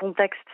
contexte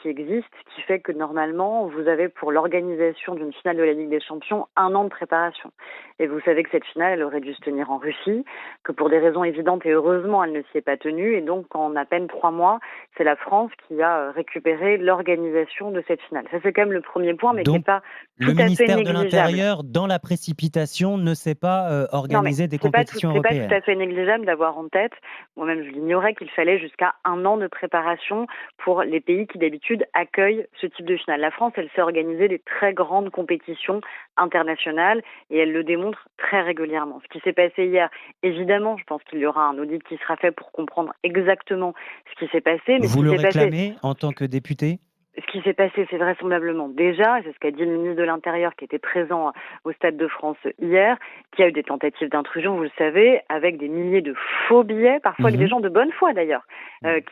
qui existe, qui fait que normalement, vous avez pour l'organisation d'une finale de la Ligue des Champions 1 an de préparation. Et vous savez que cette finale, elle aurait dû se tenir en Russie, que pour des raisons évidentes et heureusement, elle ne s'y est pas tenue. Et donc, en à peine 3 mois, c'est la France qui a récupéré l'organisation de cette finale. Ça, c'est quand même le premier point, mais qui n'est Donc, pas le tout à fait ministère de négligeable. l'Intérieur, dans la précipitation, ne sait pas Non, mais organiser des compétitions c'est pas tout européennes. à fait négligeable d'avoir en tête, moi-même je l'ignorais, qu'il fallait jusqu'à 1 an de préparation pour les pays qui d'habitude accueillent ce type de finale. La France, elle sait organiser des très grandes compétitions internationales et elle le démontre très régulièrement. Ce qui s'est passé hier, évidemment, je pense qu'il y aura un audit qui sera fait pour comprendre exactement ce qui s'est passé, mais ce Vous qui le s'est passé, réclamez en tant que député? ce qui s'est passé, c'est vraisemblablement déjà, et c'est ce qu'a dit le ministre de l'Intérieur qui était présent au Stade de France hier, qu'il y a eu des tentatives d'intrusion, vous le savez, avec des milliers de faux billets, parfois avec des Mhm. gens de bonne foi d'ailleurs,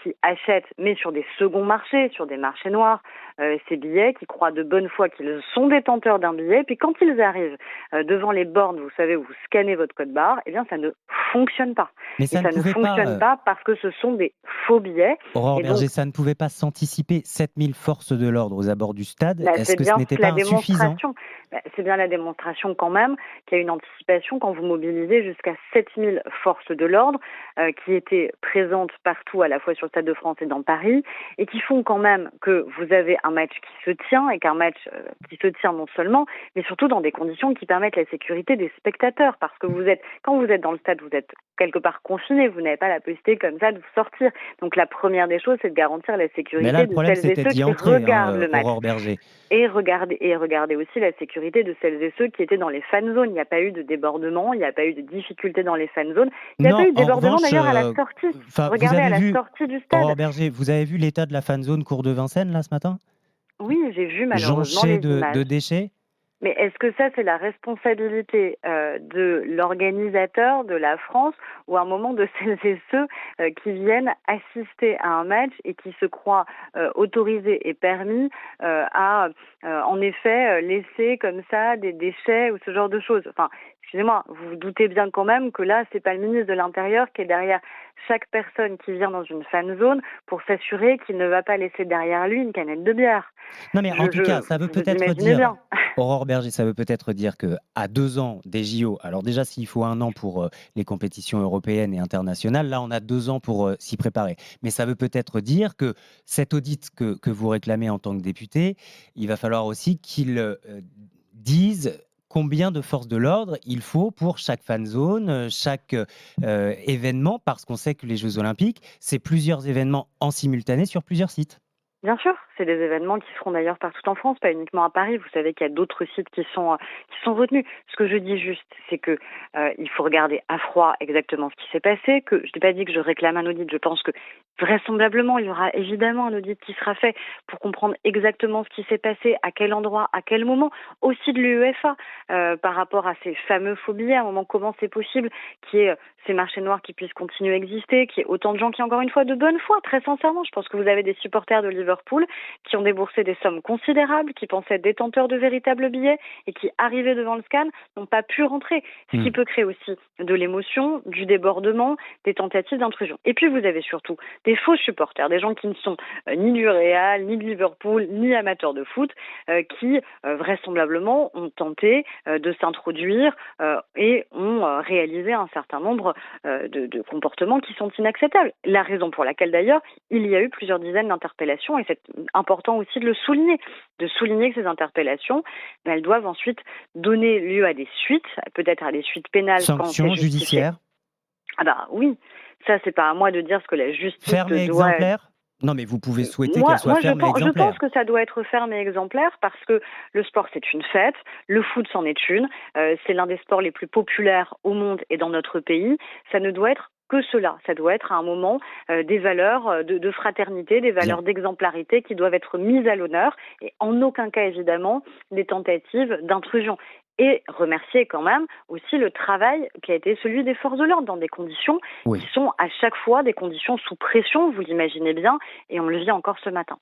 qui achètent, mais sur des seconds marchés, sur des marchés noirs, ces billets, qui croient de bonne foi qu'ils sont détenteurs d'un billet, puis quand ils arrivent devant les bornes, vous savez, où vous scannez votre code barre, eh bien ça ne fonctionne pas. Mais Et ça ne ça ne pouvait pas, fonctionne pas parce que ce sont des faux billets. Aurore Et donc, Berger, ça ne pouvait pas s'anticiper 7000 forces de l'ordre aux abords du stade. Est-ce c'est que ce bien n'était pas la insuffisant? démonstration. C'est bien la démonstration quand même qu'il y a une anticipation quand vous mobilisez jusqu'à 7000 forces de l'ordre qui étaient présentes partout, à la fois sur le Stade de France et dans Paris, et qui font quand même que vous avez un match qui se tient, et qu'un match qui se tient non seulement, mais surtout dans des conditions qui permettent la sécurité des spectateurs. Parce que quand vous êtes dans le stade, vous êtes quelque part confiné, vous n'avez pas la possibilité comme ça de vous sortir. Donc la première des choses, c'est de garantir la Mais là, sécurité le de problème, celles et c'était ceux d'y qui entrer, regardent le match. Aurore Berger. Et regarder aussi la sécurité de celles et ceux qui étaient dans les fan zones. Il n'y a pas eu de débordement, il n'y a pas eu de difficulté dans les fan zones. Il n'y a pas Non, eu de en débordement revanche, d'ailleurs à la sortie. vous Regardez à avez la vu, sortie du Aurore stade. Berger, vous avez vu l'état de la fan zone cour de Vincennes, là, ce matin? Oui, j'ai vu malheureusement Jonché les de images. déchets? Mais est-ce que ça, c'est la responsabilité de l'organisateur de la France ou à un moment de celles et ceux qui viennent assister à un match et qui se croient autorisés et permis à, en effet, laisser comme ça des déchets ou ce genre de choses. Enfin, excusez-moi, vous vous doutez bien quand même que là, c'est pas le ministre de l'Intérieur qui est derrière chaque personne qui vient dans une fan zone pour s'assurer qu'il ne va pas laisser derrière lui une canette de bière. Non, mais en tout cas, ça veut Vous peut-être imaginez dire, bien. Aurore Berger, ça veut peut-être dire que à 2 ans des JO, alors déjà, s'il faut 1 an pour les compétitions européennes et internationales, là, on a 2 ans pour s'y préparer. Mais ça veut peut-être dire que cet audit que vous réclamez en tant que député, il va falloir aussi qu'il dise combien de forces de l'ordre il faut pour chaque fan zone, chaque événement, parce qu'on sait que les Jeux Olympiques, c'est plusieurs événements en simultané sur plusieurs sites. Bien sûr, c'est des événements qui seront d'ailleurs partout en France, pas uniquement à Paris. Vous savez qu'il y a d'autres sites qui sont retenus. Ce que je dis juste, c'est que il faut regarder à froid exactement ce qui s'est passé. Que je n'ai pas dit que je réclame un audit. Je pense que vraisemblablement il y aura évidemment un audit qui sera fait pour comprendre exactement ce qui s'est passé, à quel endroit, à quel moment, aussi de l'UEFA par rapport à ces fameux faux billets. À un moment, comment c'est possible qu'il y ait ces marchés noirs qui puissent continuer à exister, qu'il y ait autant de gens qui, encore une fois, de bonne foi, très sincèrement. Je pense que vous avez des supporters de Liverpool qui ont déboursé des sommes considérables, qui pensaient être détenteurs de véritables billets et qui, arrivés devant le scan, n'ont pas pu rentrer. Ce qui Hmm. peut créer aussi de l'émotion, du débordement, des tentatives d'intrusion. Et puis vous avez surtout des faux supporters, des gens qui ne sont ni du Real, ni de Liverpool, ni amateurs de foot, qui vraisemblablement ont tenté de s'introduire et ont réalisé un certain nombre de comportements qui sont inacceptables. La raison pour laquelle d'ailleurs il y a eu plusieurs dizaines d'interpellations, et c'est important aussi de le souligner, de souligner que ces interpellations, elles doivent ensuite donner lieu à des suites, peut-être à des suites pénales quand c'est Sanctions justifié. judiciaires? Ah bah oui, ça c'est pas à moi de dire ce que la justice Ferme et doit. exemplaire? Non, mais vous pouvez souhaiter qu'elle Moi, soit moi je ferme et pense, je pense exemplaire. que ça doit être ferme et exemplaire parce que le sport c'est une fête, le foot c'en est une, c'est l'un des sports les plus populaires au monde et dans notre pays. Ça ne doit être que cela, ça doit être à un moment des valeurs de fraternité, des Bien. valeurs d'exemplarité qui doivent être mises à l'honneur et en aucun cas évidemment des tentatives d'intrusion. Et remercier quand même aussi le travail qui a été celui des forces de l'ordre dans des conditions qui Oui. sont à chaque fois des conditions sous pression, vous l'imaginez bien, et on le vit encore ce matin.